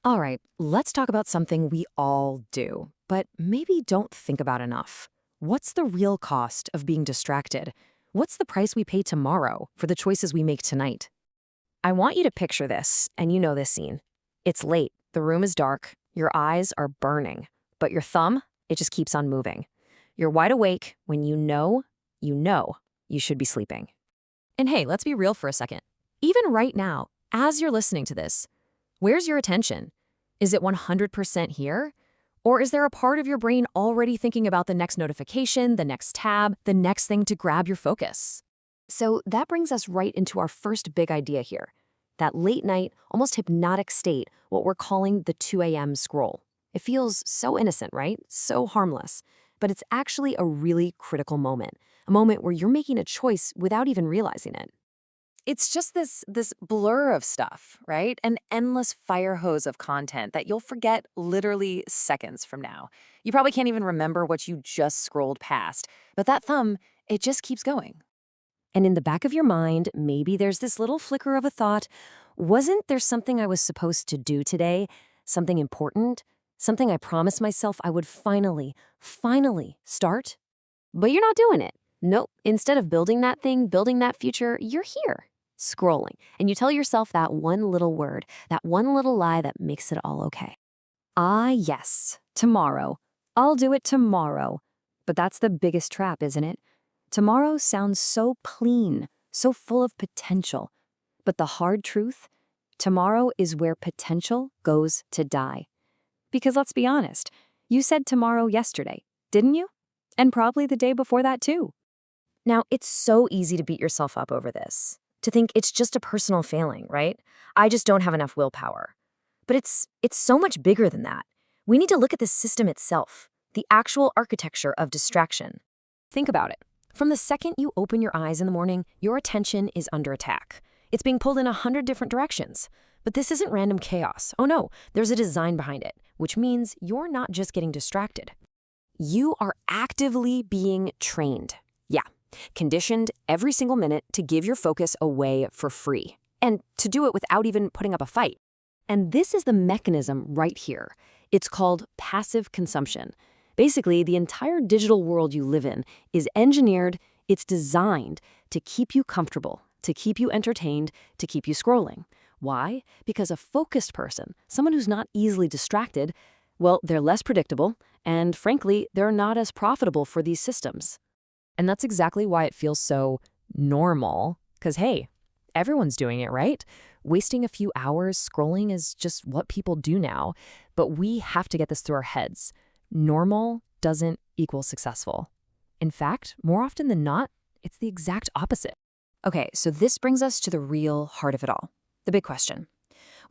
All right, let's talk about something we all do, but maybe don't think about enough. What's the real cost of being distracted? What's the price we pay tomorrow for the choices we make tonight? I want you to picture this, and you know this scene. It's late, the room is dark, your eyes are burning, but your thumb, it just keeps on moving. You're wide awake when you should be sleeping. And hey, let's be real for a second. Even right now, as you're listening to this, where's your attention? Is it 100% here? Or is there a part of your brain already thinking about the next notification, the next tab, the next thing to grab your focus? So that brings us right into our first big idea here. That late night, almost hypnotic state, what we're calling the 2 a.m. scroll. It feels so innocent, right? So harmless. But it's actually a really critical moment, a moment where you're making a choice without even realizing it. It's just this blur of stuff, right? An endless fire hose of content that you'll forget literally seconds from now. You probably can't even remember what you just scrolled past, but that thumb, it just keeps going. And in the back of your mind, maybe there's this little flicker of a thought, wasn't there something I was supposed to do today? Something important? Something I promised myself I would finally start? But you're not doing it. Nope. Instead of building that thing, building that future, you're here, scrolling. And you tell yourself that one little word, that one little lie that makes it all okay. Ah, yes, tomorrow. I'll do it tomorrow. But that's the biggest trap, isn't it? Tomorrow sounds so clean, so full of potential. But the hard truth? Tomorrow is where potential goes to die. Because let's be honest, you said tomorrow yesterday, didn't you? And probably the day before that too. Now, it's so easy to beat yourself up over this, to think it's just a personal failing, right? I just don't have enough willpower. But it's so much bigger than that. We need to look at the system itself, the actual architecture of distraction. Think about it. From the second you open your eyes in the morning, your attention is under attack. It's being pulled in 100 different directions. But this isn't random chaos. Oh no, there's a design behind it, which means you're not just getting distracted. You are actively being trained. Yeah, conditioned every single minute to give your focus away for free, and to do it without even putting up a fight. And this is the mechanism right here. It's called passive consumption. Basically, the entire digital world you live in is engineered, it's designed to keep you comfortable, to keep you entertained, to keep you scrolling. Why? Because a focused person, someone who's not easily distracted, well, they're less predictable, and frankly, they're not as profitable for these systems. And that's exactly why it feels so normal, because hey, everyone's doing it, right? Wasting a few hours scrolling is just what people do now, but we have to get this through our heads. Normal doesn't equal successful. In fact, more often than not, it's the exact opposite. Okay, so this brings us to the real heart of it all, the big question.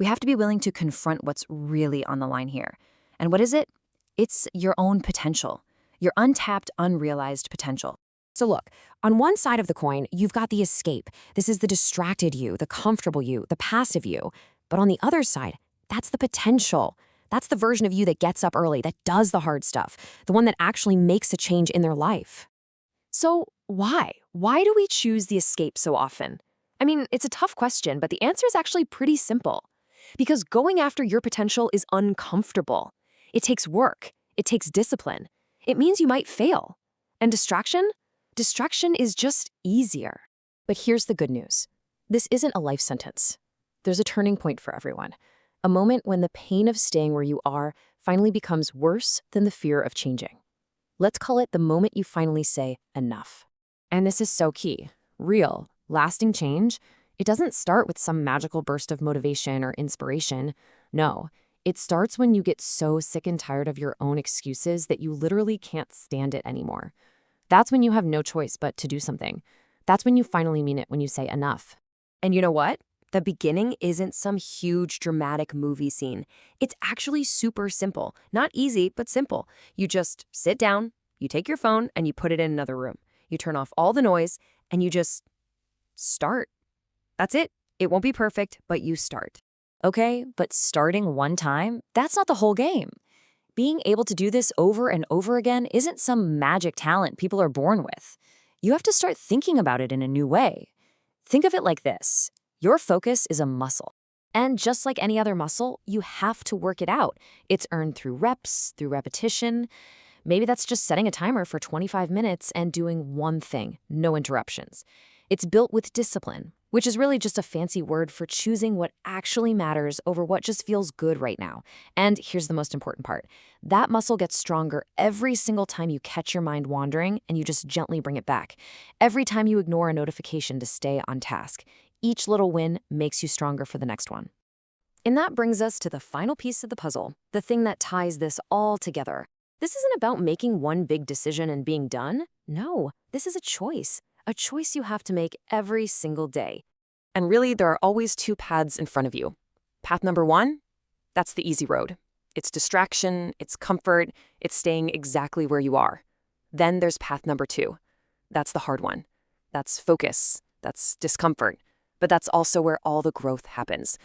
We have to be willing to confront what's really on the line here. And what is it? It's your own potential, your untapped, unrealized potential. So look, on one side of the coin, you've got the escape. This is the distracted you, the comfortable you, the passive you. But on the other side, that's the potential. That's the version of you that gets up early, that does the hard stuff, the one that actually makes a change in their life. So why? Why do we choose the escape so often? I mean, it's a tough question, but the answer is actually pretty simple. Because going after your potential is uncomfortable. It takes work. It takes discipline. It means you might fail. And distraction? Distraction is just easier. But here's the good news. This isn't a life sentence. There's a turning point for everyone. A moment when the pain of staying where you are finally becomes worse than the fear of changing. Let's call it the moment you finally say, enough. And this is so key. Real, lasting change, it doesn't start with some magical burst of motivation or inspiration. No, it starts when you get so sick and tired of your own excuses that you literally can't stand it anymore. That's when you have no choice but to do something. That's when you finally mean it when you say enough. And you know what? The beginning isn't some huge dramatic movie scene. It's actually super simple. Not easy, but simple. You just sit down, you take your phone, and you put it in another room. You turn off all the noise, and you just start. That's it. It won't be perfect, but you start. Okay, but starting one time, that's not the whole game. Being able to do this over and over again isn't some magic talent people are born with. You have to start thinking about it in a new way. Think of it like this. Your focus is a muscle. And just like any other muscle, you have to work it out. It's earned through reps, through repetition. Maybe that's just setting a timer for 25 minutes and doing one thing, no interruptions. It's built with discipline, which is really just a fancy word for choosing what actually matters over what just feels good right now. And here's the most important part. That muscle gets stronger every single time you catch your mind wandering and you just gently bring it back. Every time you ignore a notification to stay on task. Each little win makes you stronger for the next one. And that brings us to the final piece of the puzzle, the thing that ties this all together. This isn't about making one big decision and being done. No, this is a choice you have to make every single day. And really, there are always two paths in front of you. Path number one, that's the easy road. It's distraction, it's comfort, it's staying exactly where you are. Then there's path number two. That's the hard one. That's focus, that's discomfort. But that's also where all the growth happens.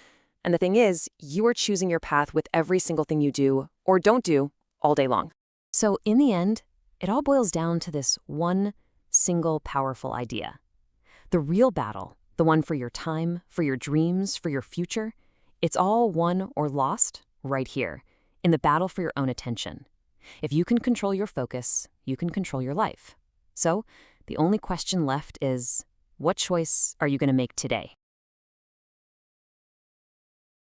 And the thing is, you are choosing your path with every single thing you do or don't do all day long. So in the end, it all boils down to this one single powerful idea. The real battle, the one for your time, for your dreams, for your future, it's all won or lost right here, in the battle for your own attention. If you can control your focus, you can control your life. So the only question left is, what choice are you going to make today?